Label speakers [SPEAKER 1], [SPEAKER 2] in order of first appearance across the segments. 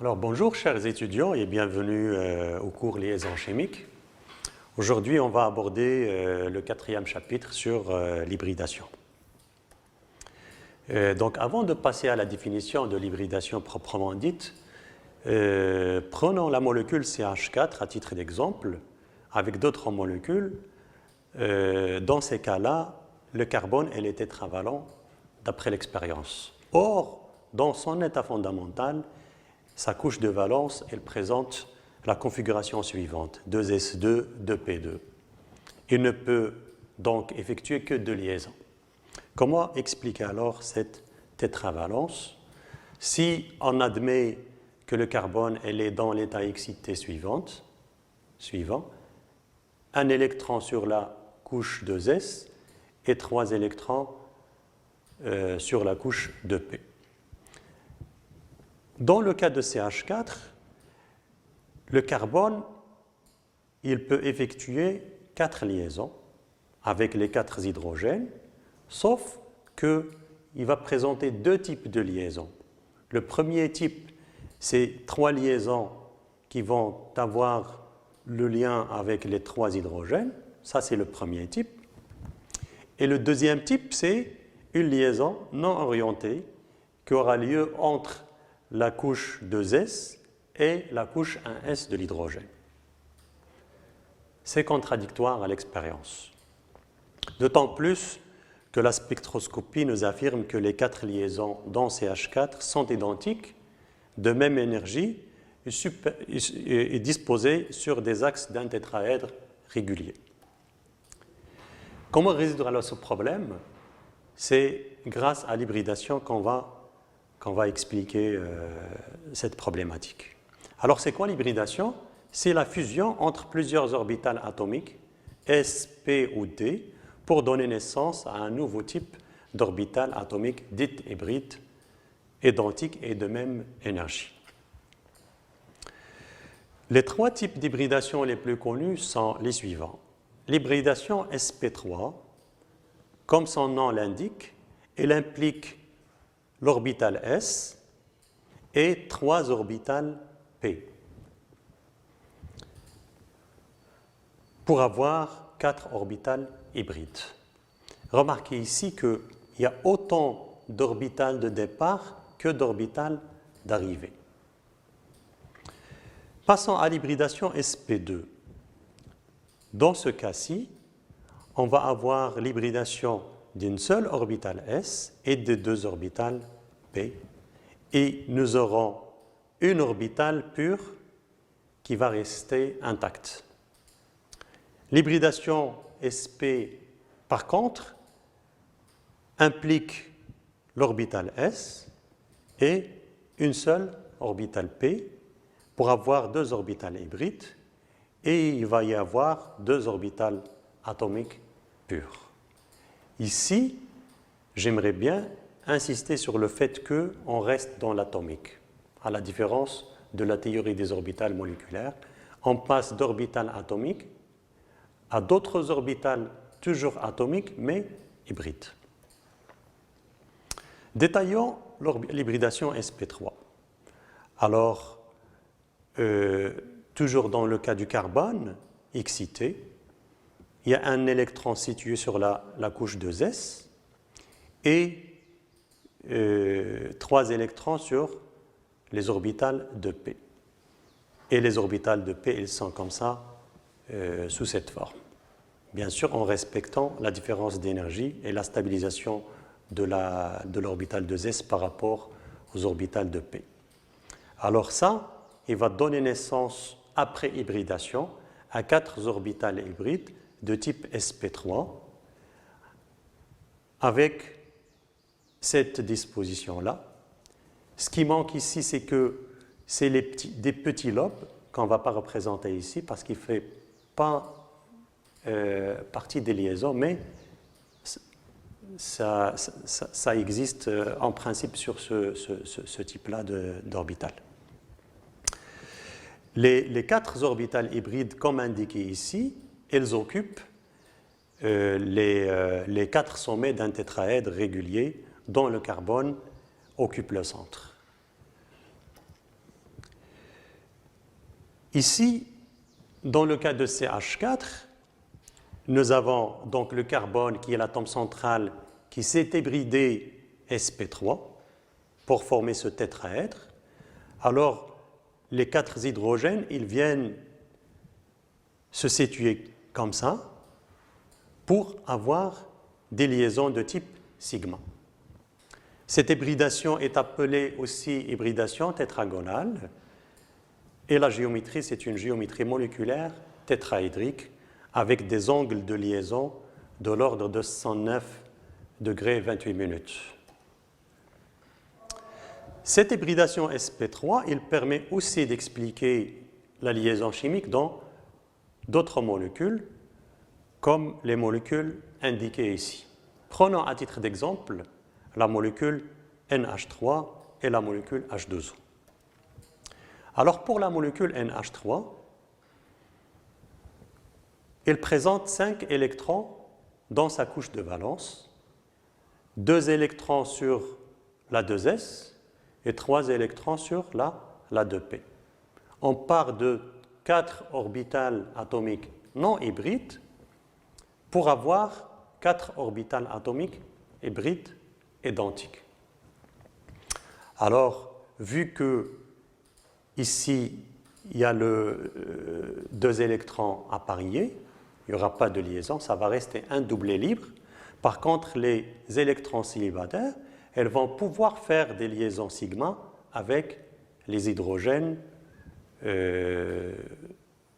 [SPEAKER 1] Alors bonjour chers étudiants et bienvenue au cours liaison chimique. Aujourd'hui on va aborder le 4e chapitre sur l'hybridation. Donc avant de passer à la définition de l'hybridation proprement dite, prenons la molécule CH4 à titre d'exemple avec d'autres molécules. Dans ces cas-là, le carbone est tétravalent d'après l'expérience. Or, dans son état fondamental, sa couche de valence, elle présente la configuration suivante, 2s2, 2p2. Il ne peut donc effectuer que deux liaisons. Comment expliquer alors cette tétravalence? Si on admet que le carbone est dans l'état excité suivant, un électron sur la couche 2s et 3 électrons sur la couche 2p. Dans le cas de CH4, le carbone, il peut effectuer 4 liaisons avec les 4 hydrogènes, sauf qu'il va présenter deux types de liaisons. Le premier type, c'est 3 liaisons qui vont avoir le lien avec les 3 hydrogènes. Ça, c'est le premier type. Et le deuxième type, c'est une liaison non orientée qui aura lieu entre la couche 2s et la couche 1s de l'hydrogène. C'est contradictoire à l'expérience. D'autant plus que la spectroscopie nous affirme que les 4 liaisons dans CH4 sont identiques, de même énergie et disposées sur des axes d'un tétraèdre régulier. Comment résoudre alors ce problème? C'est grâce à l'hybridation qu'on va expliquer cette problématique. Alors, c'est quoi l'hybridation? C'est la fusion entre plusieurs orbitales atomiques, S, P ou D, pour donner naissance à un nouveau type d'orbital atomique dite hybride, identique et de même énergie. Les 3 types d'hybridation les plus connus sont les suivants. L'hybridation sp3, comme son nom l'indique, elle implique l'orbital S et 3 orbitales P pour avoir 4 orbitales hybrides. Remarquez ici qu'il y a autant d'orbitales de départ que d'orbitales d'arrivée. Passons à l'hybridation sp2. Dans ce cas-ci, on va avoir l'hybridation d'une seule orbitale S et de 2 orbitales P, et nous aurons une orbitale pure qui va rester intacte. L'hybridation sp, par contre, implique l'orbitale S et une seule orbitale P pour avoir 2 orbitales hybrides, et il va y avoir 2 orbitales atomiques pures. Ici, j'aimerais bien insister sur le fait qu'on reste dans l'atomique. À la différence de la théorie des orbitales moléculaires, on passe d'orbitales atomiques à d'autres orbitales toujours atomiques, mais hybrides. Détaillons l'hybridation sp3. Alors, toujours dans le cas du carbone excité, il y a un électron situé sur la couche 2s et 3 électrons sur les orbitales de P. Et les orbitales de P, elles sont comme ça, sous cette forme. Bien sûr, en respectant la différence d'énergie et la stabilisation de l'orbitale 2s par rapport aux orbitales de P. Alors ça, il va donner naissance, après hybridation, à 4 orbitales hybrides de type sp3 avec cette disposition-là. Ce qui manque ici, c'est que c'est des petits lobes qu'on ne va pas représenter ici parce qu'il ne fait pas partie des liaisons, mais ça existe en principe sur ce type-là d'orbital. Les 4 orbitales hybrides, comme indiqué ici, elles occupent les 4 sommets d'un tétraèdre régulier dont le carbone occupe le centre. Ici, dans le cas de CH4, nous avons donc le carbone qui est l'atome central qui s'est hybridé sp3 pour former ce tétraèdre. Alors, les 4 hydrogènes, ils viennent se situer comme ça pour avoir des liaisons de type sigma. Cette hybridation est appelée aussi hybridation tétragonale et la géométrie, c'est une géométrie moléculaire tétraédrique avec des angles de liaison de l'ordre de 109 degrés 28 minutes. Cette hybridation sp3, il permet aussi d'expliquer la liaison chimique dans d'autres molécules, comme les molécules indiquées ici. Prenons à titre d'exemple la molécule NH3 et la molécule H2O. Alors pour la molécule NH3, elle présente 5 électrons dans sa couche de valence, 2 électrons sur la 2s et 3 électrons sur la 2p. On part de 4 orbitales atomiques non hybrides pour avoir 4 orbitales atomiques hybrides identiques. Alors, vu que ici, il y a 2 électrons appariés, il n'y aura pas de liaison, ça va rester un doublet libre. Par contre, les électrons célibataires, elles vont pouvoir faire des liaisons sigma avec les hydrogènes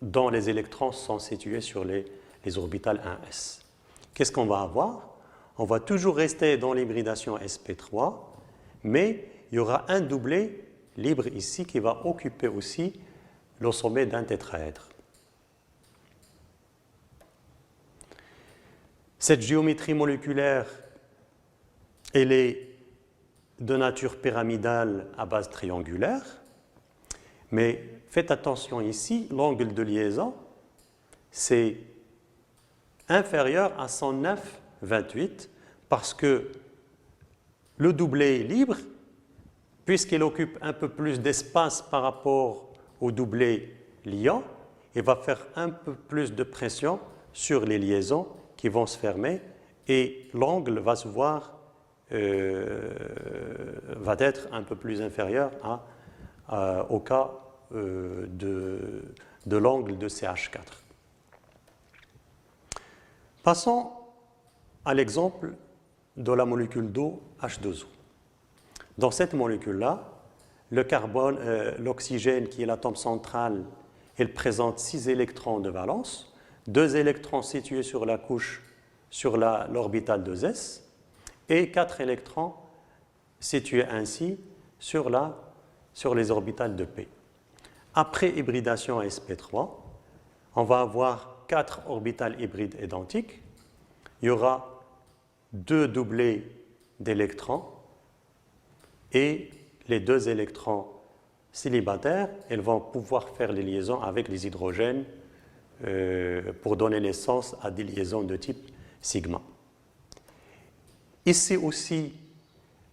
[SPEAKER 1] dont les électrons sont situés sur les orbitales 1s. Qu'est-ce qu'on va avoir? On va toujours rester dans l'hybridation sp3, mais il y aura un doublet libre ici qui va occuper aussi le sommet d'un tétraèdre. Cette géométrie moléculaire, elle est de nature pyramidale à base triangulaire, mais faites attention ici, l'angle de liaison, c'est inférieur à 109,28 parce que le doublet est libre, puisqu'il occupe un peu plus d'espace par rapport au doublet liant, il va faire un peu plus de pression sur les liaisons qui vont se fermer et l'angle va se voir va être un peu plus inférieur au cas de l'angle de CH4. Passons à l'exemple de la molécule d'eau H2O. Dans cette molécule-là, le carbone, l'oxygène qui est l'atome central, il présente 6 électrons de valence, 2 électrons situés sur la couche, sur l'orbitale 2s, et 4 électrons situés ainsi sur les orbitales de p. Après hybridation à sp3, on va avoir 4 orbitales hybrides identiques. Il y aura 2 doublets d'électrons et les 2 électrons célibataires, ils vont pouvoir faire les liaisons avec les hydrogènes pour donner naissance à des liaisons de type sigma. Ici aussi,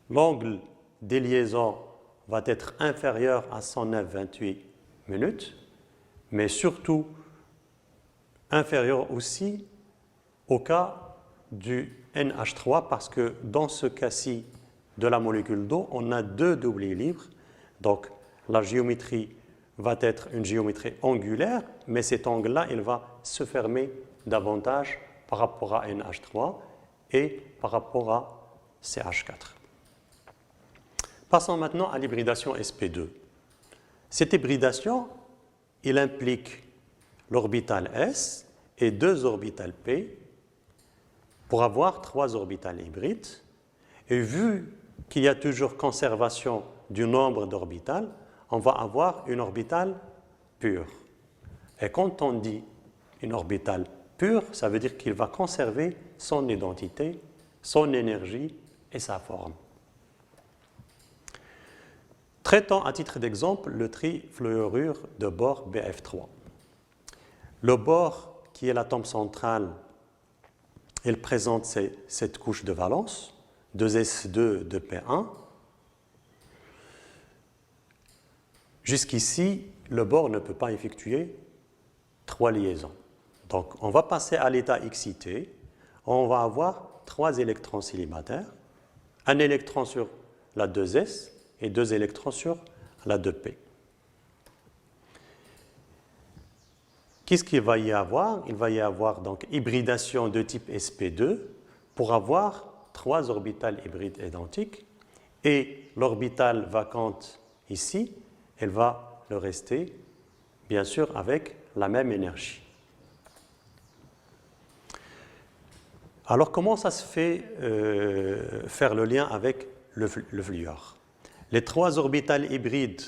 [SPEAKER 1] l'angle des liaisons va être inférieur à 109,28 minutes, mais surtout inférieur aussi au cas du NH3 parce que dans ce cas-ci de la molécule d'eau, on a 2 doublets libres, donc la géométrie va être une géométrie angulaire, mais cet angle-là, il va se fermer davantage par rapport à NH3 et par rapport à CH4. Passons maintenant à l'hybridation sp2. Cette hybridation, il implique l'orbital s et 2 orbitales p pour avoir 3 orbitales hybrides. Et vu qu'il y a toujours conservation du nombre d'orbitales, on va avoir une orbitale pure. Et quand on dit une orbitale pure, ça veut dire qu'il va conserver son identité, son énergie et sa forme. Traitons à titre d'exemple le trifluorure de bore BF3. Le bore, qui est l'atome central, il présente cette couche de valence, 2s2 de P1. Jusqu'ici, le bord ne peut pas effectuer 3 liaisons. Donc, on va passer à l'état excité. On va avoir 3 électrons célibataires, un électron sur la 2s et 2 électrons sur la 2p. Qu'est-ce qu'il va y avoir? Il va y avoir donc hybridation de type sp2 pour avoir 3 orbitales hybrides identiques et l'orbitale vacante ici, elle va le rester, bien sûr, avec la même énergie. Alors, comment ça se fait faire le lien avec le fluor? Les 3 orbitales hybrides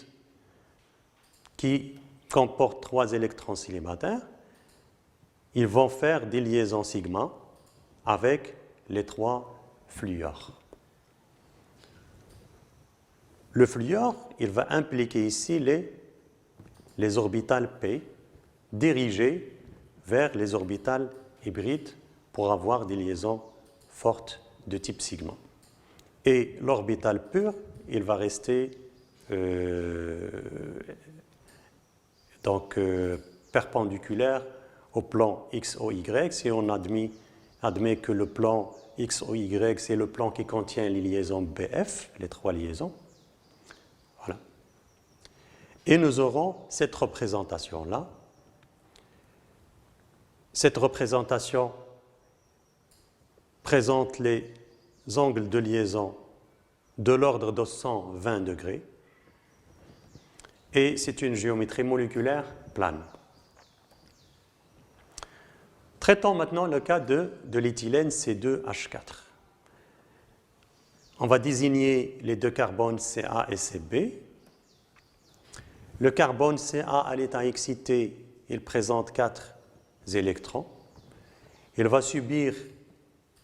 [SPEAKER 1] qui comportent 3 électrons célibataires, ils vont faire des liaisons sigma avec les 3 fluors. Le fluor, il va impliquer ici les orbitales p dirigées vers les orbitales hybrides pour avoir des liaisons fortes de type sigma. Et l'orbital pur, il va rester perpendiculaire au plan XOY. Si on admet que le plan XOY, c'est le plan qui contient les liaisons BF, les 3 liaisons. Voilà. Et nous aurons cette représentation-là. Cette représentation présente les angles de liaison de l'ordre de 120 degrés et c'est une géométrie moléculaire plane. Traitons maintenant le cas de l'éthylène C2H4. On va désigner les 2 carbones Ca et Cb. Le carbone Ca à l'état excité, il présente 4 électrons. Il va subir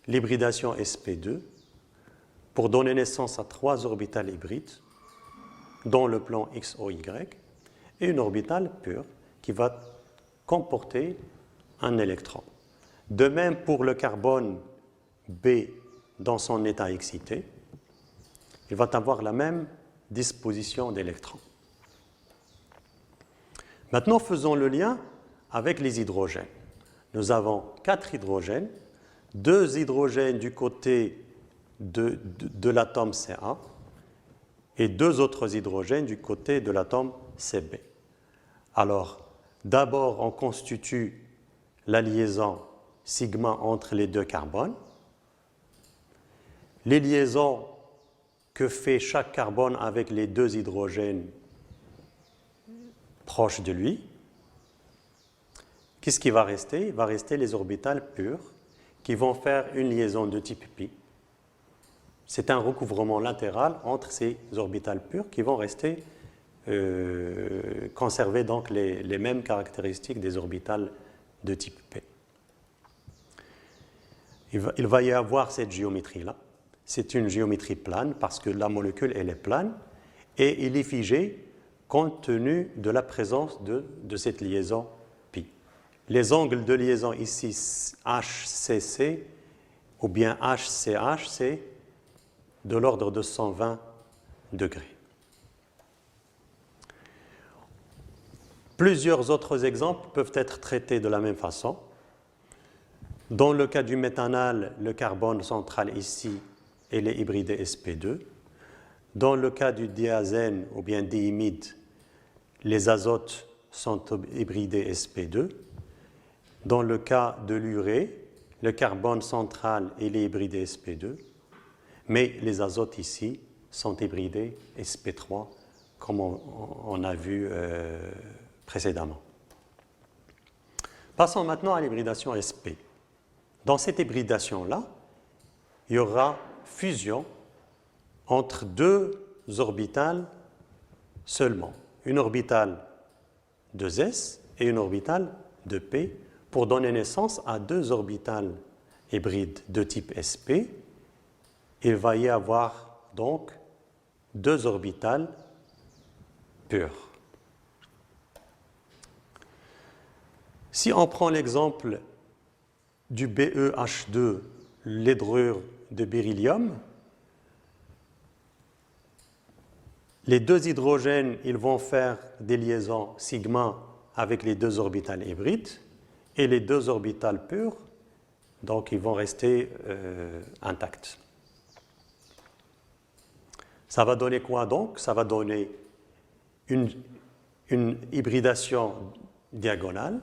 [SPEAKER 1] l'hybridation sp2 pour donner naissance à 3 orbitales hybrides, dont le plan XOY, et une orbitale pure qui va comporter un électron. De même pour le carbone B dans son état excité, il va avoir la même disposition d'électrons. Maintenant, faisons le lien avec les hydrogènes. Nous avons 4 hydrogènes, 2 hydrogènes du côté de l'atome Ca et 2 autres hydrogènes du côté de l'atome Cb. Alors, d'abord, on constitue la liaison sigma entre les 2 carbones. Les liaisons que fait chaque carbone avec les 2 hydrogènes proches de lui. Qu'est-ce qui va rester? Il va rester les orbitales pures qui vont faire une liaison de type pi. C'est un recouvrement latéral entre ces orbitales pures qui vont rester conserver donc les mêmes caractéristiques des orbitales de type P. Il va y avoir cette géométrie-là. C'est une géométrie plane parce que la molécule elle est plane et il est figé compte tenu de la présence de cette liaison pi. Les angles de liaison ici HCC ou bien HCH, c'est de l'ordre de 120 degrés. Plusieurs autres exemples peuvent être traités de la même façon. Dans le cas du méthanal, le carbone central ici, il est hybridé sp2. Dans le cas du diazène ou bien diimide, les azotes sont hybridés sp2. Dans le cas de l'urée, le carbone central il est hybridé sp2, mais les azotes ici sont hybridés sp3, comme on a vu précédemment. Passons maintenant à l'hybridation sp. Dans cette hybridation-là, il y aura fusion entre 2 orbitales seulement, une orbitale de S et une orbitale de P, pour donner naissance à 2 orbitales hybrides de type sp. Il va y avoir donc 2 orbitales pures. Si on prend l'exemple du BeH2, l'hydrure de beryllium, Les deux hydrogènes, ils vont faire des liaisons sigma avec les deux orbitales hybrides et les deux orbitales pures, donc ils vont rester intacts. Ça va donner quoi donc? Ça va donner une hybridation diagonale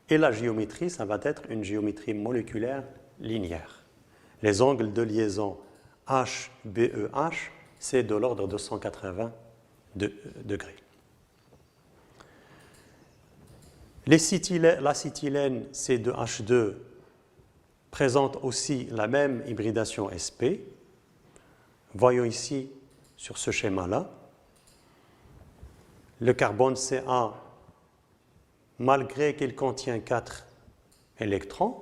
[SPEAKER 1] et la géométrie, ça va être une géométrie moléculaire linéaire. Les angles de liaison HBEH, c'est de l'ordre de 180 degrés. L'acétylène C2H2 présente aussi la même hybridation sp. Voyons ici sur ce schéma-là. Le carbone Ca, malgré qu'il contient 4 électrons,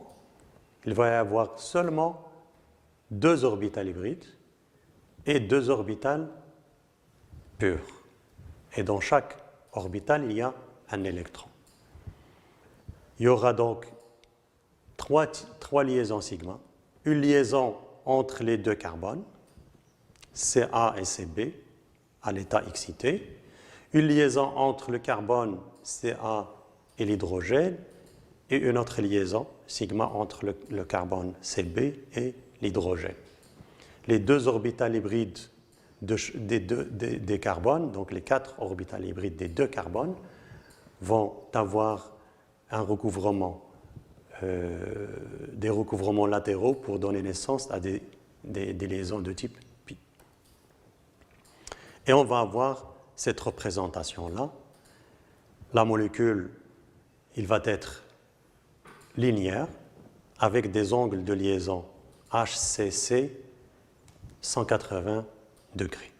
[SPEAKER 1] il va y avoir seulement 2 orbitales hybrides et 2 orbitales pures. Et dans chaque orbitale, il y a un électron. Il y aura donc trois liaisons sigma. Une liaison entre les deux carbones, Ca et Cb, à l'état excité. Une liaison entre le carbone Ca et l'hydrogène. Et une autre liaison, sigma, entre le carbone Cb et l'hydrogène. Les deux orbitales hybrides des carbones, donc les 4 orbitales hybrides des deux carbones, vont avoir un recouvrement, des recouvrements latéraux pour donner naissance à des liaisons de type pi. Et on va avoir cette représentation-là. La molécule, il va être linéaire avec des angles de liaison HCC 180 degrés.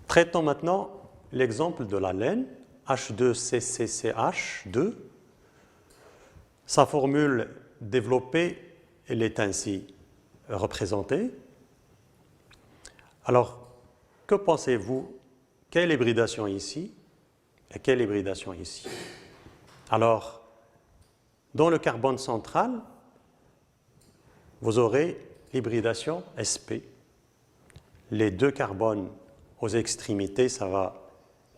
[SPEAKER 1] Traitons maintenant l'exemple de la laine, H2CCCH2. Sa formule développée, elle est ainsi représentée. Alors, que pensez-vous? Quelle hybridation ici et quelle hybridation ici? Alors, dans le carbone central, vous aurez l'hybridation sp. Les deux carbones aux extrémités, ça va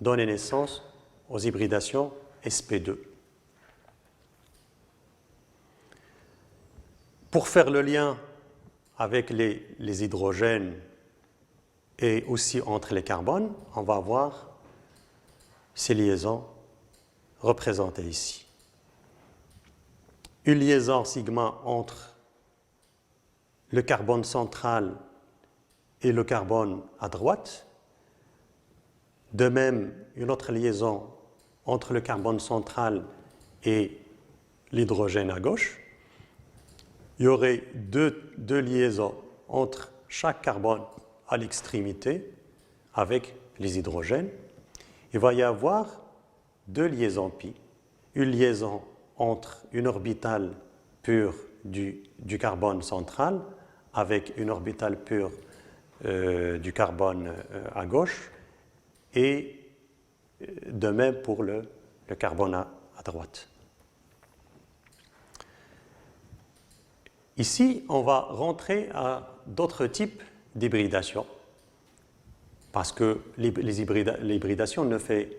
[SPEAKER 1] donner naissance aux hybridations sp2. Pour faire le lien avec les hydrogènes et aussi entre les carbones, on va avoir ces liaisons représentées ici. Une liaison sigma entre le carbone central et le carbone à droite. De même, une autre liaison entre le carbone central et l'hydrogène à gauche. Il y aurait deux liaisons entre chaque carbone à l'extrémité avec les hydrogènes. Il va y avoir 2 liaisons pi. Une liaison entre une orbitale pure du carbone central avec une orbitale pure du carbone à gauche et de même pour le carbone à droite. Ici, on va rentrer à d'autres types d'hybridation parce que l'hybridation ne fait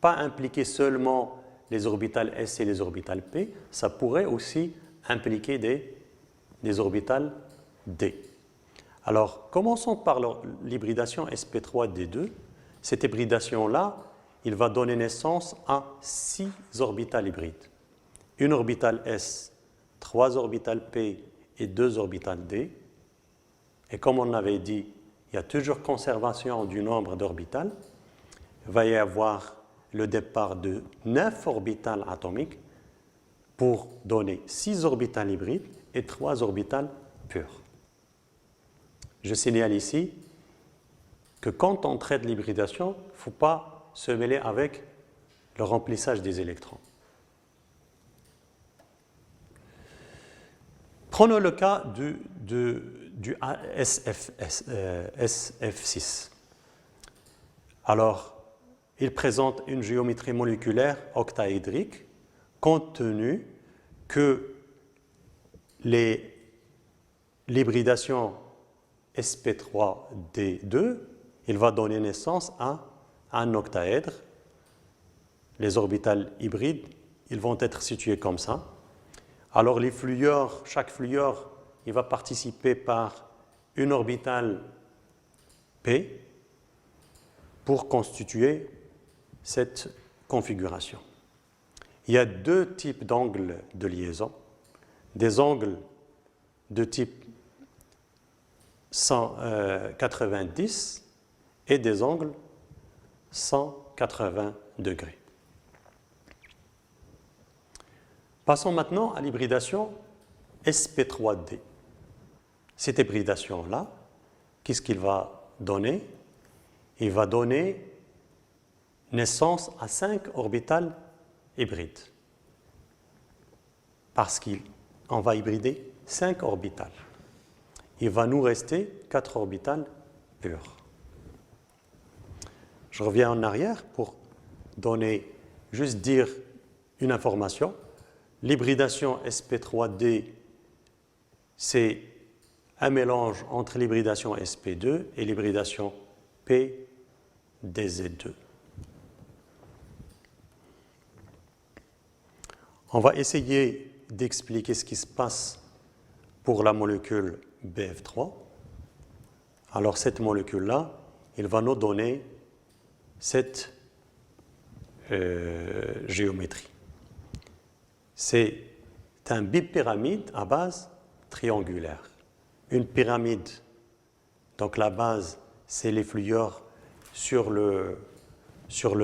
[SPEAKER 1] pas impliquer seulement les orbitales S et les orbitales P, ça pourrait aussi impliquer des orbitales D. Alors, commençons par l'hybridation sp3d2. Cette hybridation-là, il va donner naissance à 6 orbitales hybrides. Une orbitale S, 3 orbitales P et 2 orbitales D. Et comme on avait dit, il y a toujours conservation du nombre d'orbitales. Il va y avoir le départ de 9 orbitales atomiques pour donner 6 orbitales hybrides et 3 orbitales pures. Je signale ici que quand on traite l'hybridation, il ne faut pas se mêler avec le remplissage des électrons. Prenons le cas du SF6. Alors, il présente une géométrie moléculaire octaédrique compte tenu que l'hybridation sp3d2, il va donner naissance à un octaèdre. Les orbitales hybrides, ils vont être situés comme ça. Alors les fluors, chaque fluor, il va participer par une orbitale p pour constituer cette configuration. Il y a deux types d'angles de liaison, des angles de type 190 et des angles 180 degrés. Passons maintenant à l'hybridation sp3d. Cette hybridation-là, qu'est-ce qu'il va donner? Il va donner naissance à 5 orbitales hybrides. Parce qu'on va hybrider 5 orbitales. Il va nous rester 4 orbitales pures. Je reviens en arrière pour juste dire une information. L'hybridation sp3d, c'est un mélange entre l'hybridation sp2 et l'hybridation pdz2. On va essayer d'expliquer ce qui se passe pour la molécule BF3. Alors cette molécule-là, il va nous donner cette géométrie. C'est un bipyramide à base triangulaire. Une pyramide, donc la base, c'est les fluors sur le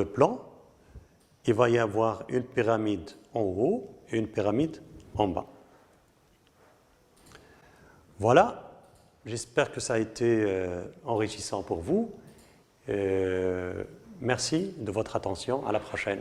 [SPEAKER 1] plan. Il va y avoir une pyramide en haut et une pyramide en bas. Voilà, j'espère que ça a été enrichissant pour vous. Merci de votre attention, à la prochaine.